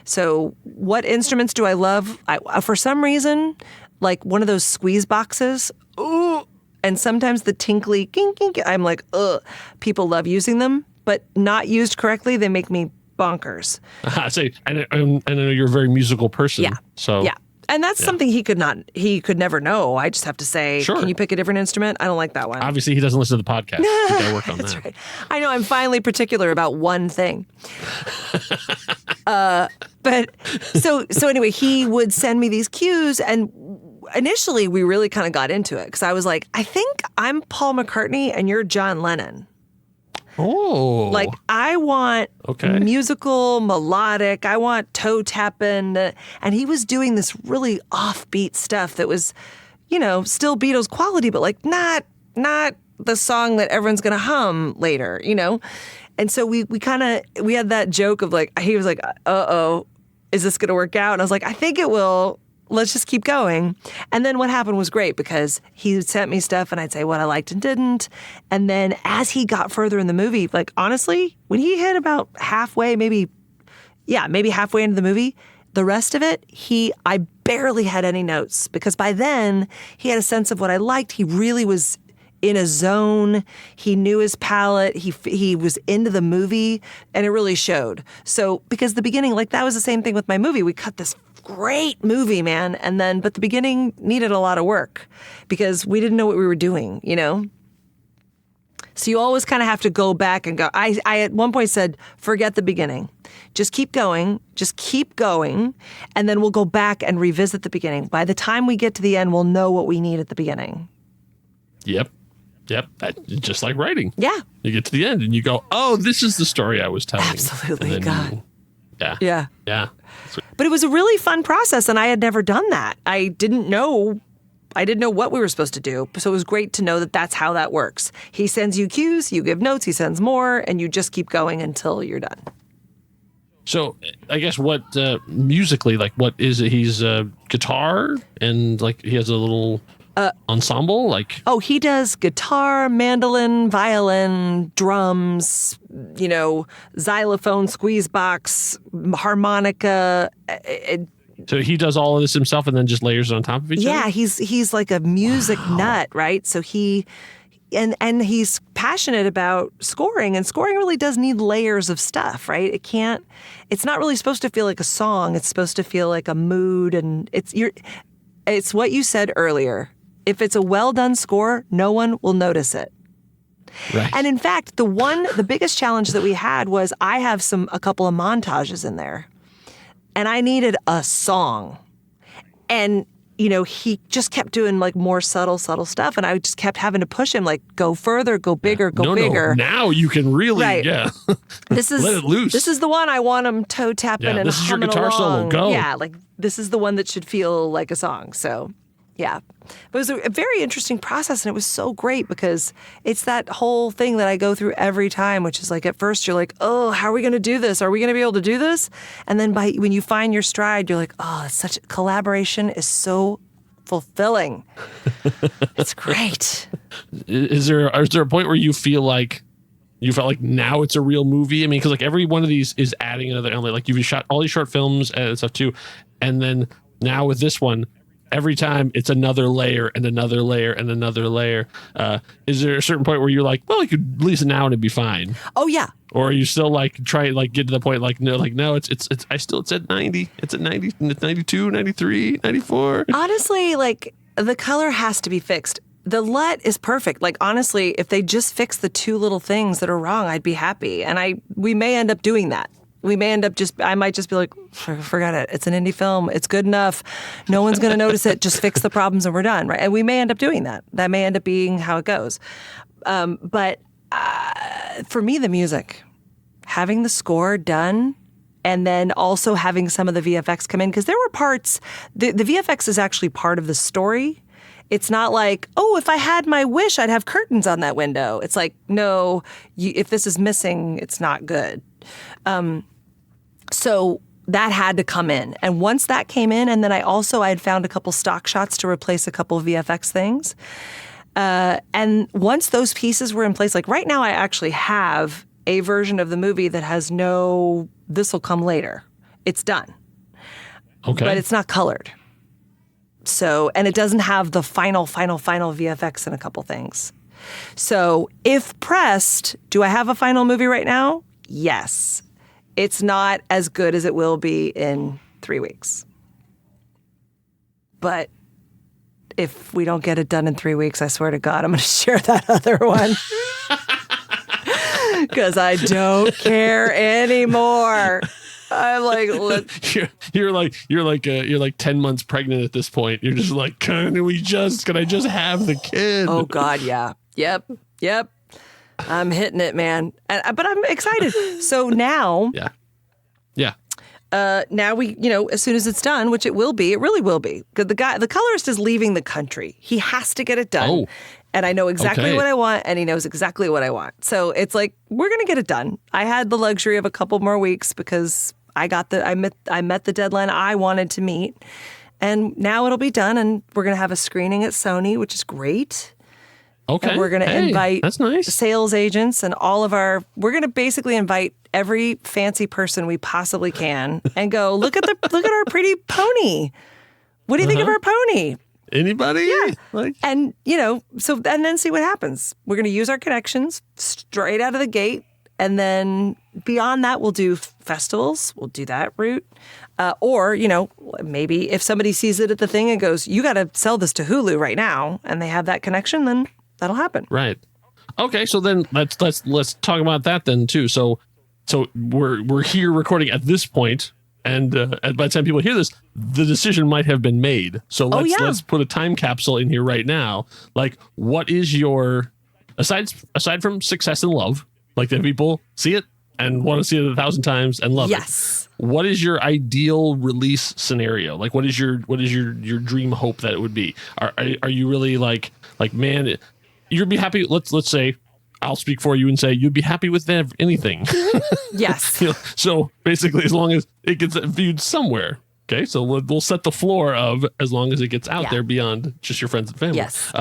So what instruments do I love? For some reason, one of those squeeze boxes. Ooh. And sometimes the tinkly, kink, kink, I'm like, ugh. People love using them, but not used correctly, they make me bonkers. I know you're a very musical person. Yeah. So yeah. And that's something he could never know. I just have to say, Can you pick a different instrument? I don't like that one. Obviously, he doesn't listen to the podcast. We gotta work on That's that. Right. I know, I'm finally particular about one thing. But so anyway, he would send me these cues and initially, we really kind of got into it because I was like, I think I'm Paul McCartney and you're John Lennon. Oh. Like, I want Okay. musical, melodic, I want toe tapping. And he was doing this really offbeat stuff that was, still Beatles quality, but like not the song that everyone's going to hum later, And so we had that joke of like, he was like, uh-oh, is this going to work out? And I was like, I think it will. Let's just keep going. And then what happened was great because he sent me stuff and I'd say what I liked and didn't. And then as he got further in the movie, like honestly, when he hit about halfway, maybe halfway into the movie, the rest of it, I barely had any notes because by then he had a sense of what I liked. He really was in a zone. He knew his palette. He was into the movie and it really showed. So because the beginning, like that was the same thing with my movie. We cut this great movie, man. But the beginning needed a lot of work because we didn't know what we were doing, So you always kind of have to go back and go. I at one point said, forget the beginning. Just keep going. And then we'll go back and revisit the beginning. By the time we get to the end, we'll know what we need at the beginning. Yep. Just like writing. Yeah. You get to the end and you go, oh, this is the story I was telling. Absolutely. God. Yeah. But it was a really fun process, and I had never done that. I didn't know what we were supposed to do, so it was great to know that that's how that works. He sends you cues, you give notes, he sends more, and you just keep going until you're done. So I guess what musically, like what is it? He's guitar and like he has a little ensemble, like. Oh, he does guitar, mandolin, violin, drums, xylophone, squeeze box, harmonica. So he does all of this himself and then just layers it on top of each other? Yeah, he's like a music nut, right? So he's passionate about scoring, and scoring really does need layers of stuff, right? It's not really supposed to feel like a song. It's supposed to feel like a mood, and it's what you said earlier. If it's a well-done score, no one will notice it. Right. And in fact, the biggest challenge that we had was I have a couple of montages in there, and I needed a song. And, he just kept doing like more subtle stuff, and I just kept having to push him like, go further, go bigger, go bigger. No, now you can really, right. This is, let it loose. This is the one I want him toe tapping and this is your humming guitar along. solo, go. Yeah, like this is the one that should feel like a song, so. Yeah. But it was a very interesting process, and it was so great because it's that whole thing that I go through every time, which is like at first you're like, oh, how are we going to do this? Are we going to be able to do this? And then when you find your stride, you're like, oh, collaboration is so fulfilling. It's great. Is there a point where you felt like now it's a real movie? I mean, because like every one of these is adding another element. Like you've shot all these short films and stuff too, and then now with this one, every time it's another layer and another layer and another layer. Is there a certain point where you're like, well, I could release it now and it'd be fine? Oh yeah. Or are you still like trying like get to the point like no, it's at 90. It's at 90, it's 92, 93, 94. Honestly, like the color has to be fixed. The LUT is perfect. Like honestly, if they just fix the two little things that are wrong, I'd be happy. And we may end up doing that. We may end up I might just be like, forget it. It's an indie film. It's good enough. No one's going to notice it. Just fix the problems and we're done, right? And we may end up doing that. That may end up being how it goes. But for me, the music, having the score done, and then also having some of the VFX come in, because there were parts, the VFX is actually part of the story. It's not like, oh, if I had my wish, I'd have curtains on that window. It's like, no, if this is missing, it's not good. So that had to come in. And once that came in, and then I had found a couple stock shots to replace a couple of VFX things. And once those pieces were in place, like right now I actually have a version of the movie that has no, this will come later. It's done. Okay. But it's not colored. So, and it doesn't have the final VFX in a couple things. So if pressed, do I have a final movie right now? Yes. It's not as good as it will be in 3 weeks. But if we don't get it done in 3 weeks, I swear to God, I'm going to share that other one. Because I don't care anymore. I'm like, look. You're like 10 months pregnant at this point. You're just like, can I just have the kid? Oh God, yeah. Yep. I'm hitting it, man. But I'm excited. So now, Yeah. now we, as soon as it's done, which it really will be, because the colorist is leaving the country. He has to get it done. Oh. And I know exactly Okay. what I want, and he knows exactly what I want. So it's like, we're going to get it done. I had the luxury of a couple more weeks because I met the deadline I wanted to meet. And now it'll be done, and we're going to have a screening at Sony, which is great. Okay. And we're going to invite that's nice. sales agents and we're going to basically invite every fancy person we possibly can and go, look at our pretty pony. What do you think of our pony? Anybody? Yeah. And, and then see what happens. We're going to use our connections straight out of the gate. And then beyond that, we'll do festivals. We'll do that route. Or, maybe if somebody sees it at the thing and goes, you got to sell this to Hulu right now, and they have that connection, then that'll happen. Right. Okay. So then let's talk about that then too. So we're here recording at this point, and by the time people hear this, the decision might have been made. So let's put a time capsule in here right now. Like, what is your aside from success and love? Like, that people see it and want to see it 1,000 times and love it. Yes. What is your ideal release scenario? Like, what is your dream hope that it would be? Are you really like man, you'd be happy? Let's say, I'll speak for you and say you'd be happy with anything. Yes. So basically, as long as it gets viewed somewhere. Okay, so we'll set the floor of as long as it gets out there beyond just your friends and family. Yes.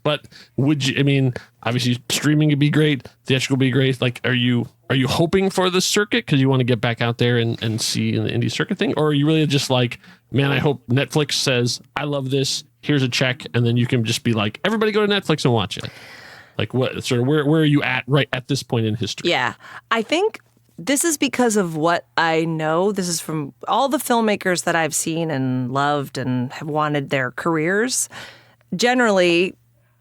But would you? I mean, obviously, streaming would be great. Theatrical would be great. Like, are you hoping for the circuit because you want to get back out there and see the indie circuit thing, or are you really just like, man, I hope Netflix says I love this. Here's a check, and then you can just be like, everybody go to Netflix and watch it. Like, what sort of where are you at right at this point in history? Yeah, I think. This is because of what I know. This is from all the filmmakers that I've seen and loved and have wanted their careers. Generally,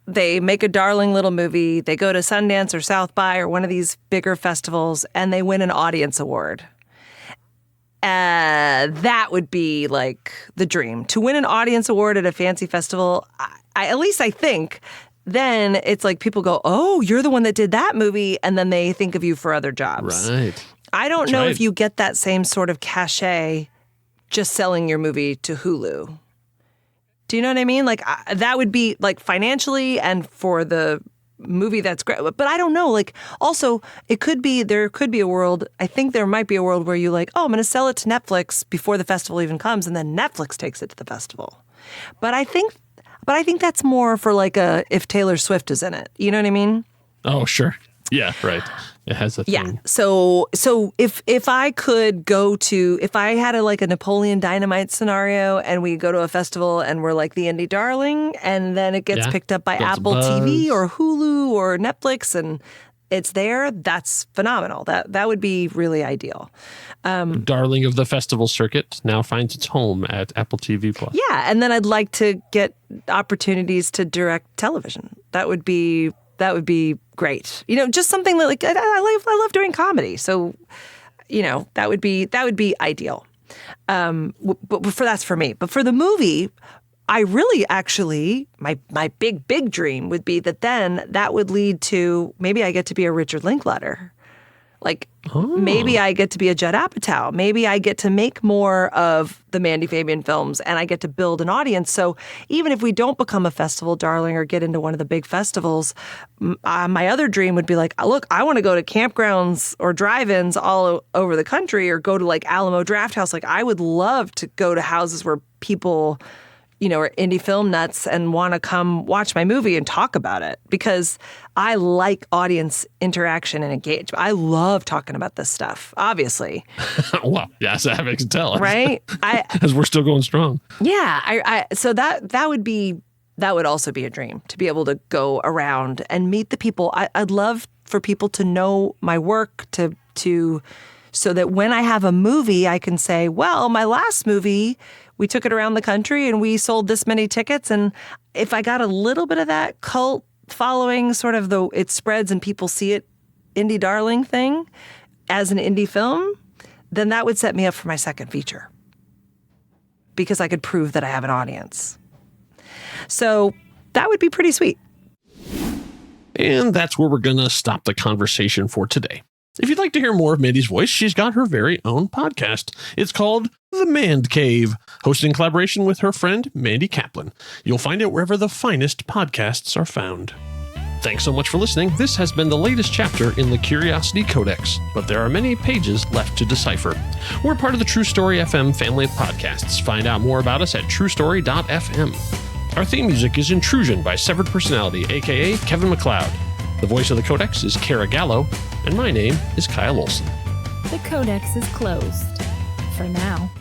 they make a darling little movie. They go to Sundance or South by or one of these bigger festivals, and they win an audience award. That would be like the dream. To win an audience award at a fancy festival, at least I think, then it's like people go, oh, you're the one that did that movie, and then they think of you for other jobs. Right. I don't know if you get that same sort of cachet just selling your movie to Hulu. Do you know what I mean? Like, that would be like financially and for the movie, that's great. But I don't know. Like, also, there could be a world, I think there might be a world where you like, oh, I'm going to sell it to Netflix before the festival even comes, and then Netflix takes it to the festival. But I think that's more for like if Taylor Swift is in it. You know what I mean? Oh, sure. Yeah, right. It has a thing. Yeah. So if I could if I had a Napoleon Dynamite scenario and we go to a festival and we're like the indie darling, and then it gets picked up by Apple TV or Hulu or Netflix and it's there, that's phenomenal. That would be really ideal. Darling of the festival circuit now finds its home at Apple TV Plus. Yeah, and then I'd like to get opportunities to direct television. That would be great. Just something that like I love doing comedy. So, that would be ideal. But that's for me. But for the movie, I really actually my big dream would be that would lead to maybe I get to be a Richard Linklater. Like, maybe I get to be a Judd Apatow. Maybe I get to make more of the Mandy Fabian films and I get to build an audience. So even if we don't become a festival darling or get into one of the big festivals, my other dream would be like, look, I want to go to campgrounds or drive-ins all over the country or go to like Alamo Drafthouse. Like, I would love to go to houses where people are indie film nuts and want to come watch my movie and talk about it because I like audience interaction and engagement. I love talking about this stuff, obviously. Well, yes, I can tell. Right? As we're still going strong. Yeah. So that would also be a dream, to be able to go around and meet the people. I'd love for people to know my work so that when I have a movie, I can say, well, my last movie, we took it around the country and we sold this many tickets. And if I got a little bit of that cult following, sort of it spreads and people see it, indie darling thing as an indie film, then that would set me up for my second feature because I could prove that I have an audience. So that would be pretty sweet. And that's where we're going to stop the conversation for today. If you'd like to hear more of Mandy's voice, she's got her very own podcast. It's called The Mand Cave, hosted in collaboration with her friend, Mandy Kaplan. You'll find it wherever the finest podcasts are found. Thanks so much for listening. This has been the latest chapter in the Curiosity Codex, but there are many pages left to decipher. We're part of the True Story FM family of podcasts. Find out more about us at truestory.fm. Our theme music is Intrusion by Severed Personality, aka Kevin MacLeod. The voice of the Codex is Kara Gallo, and my name is Kyle Olson. The Codex is closed. For now.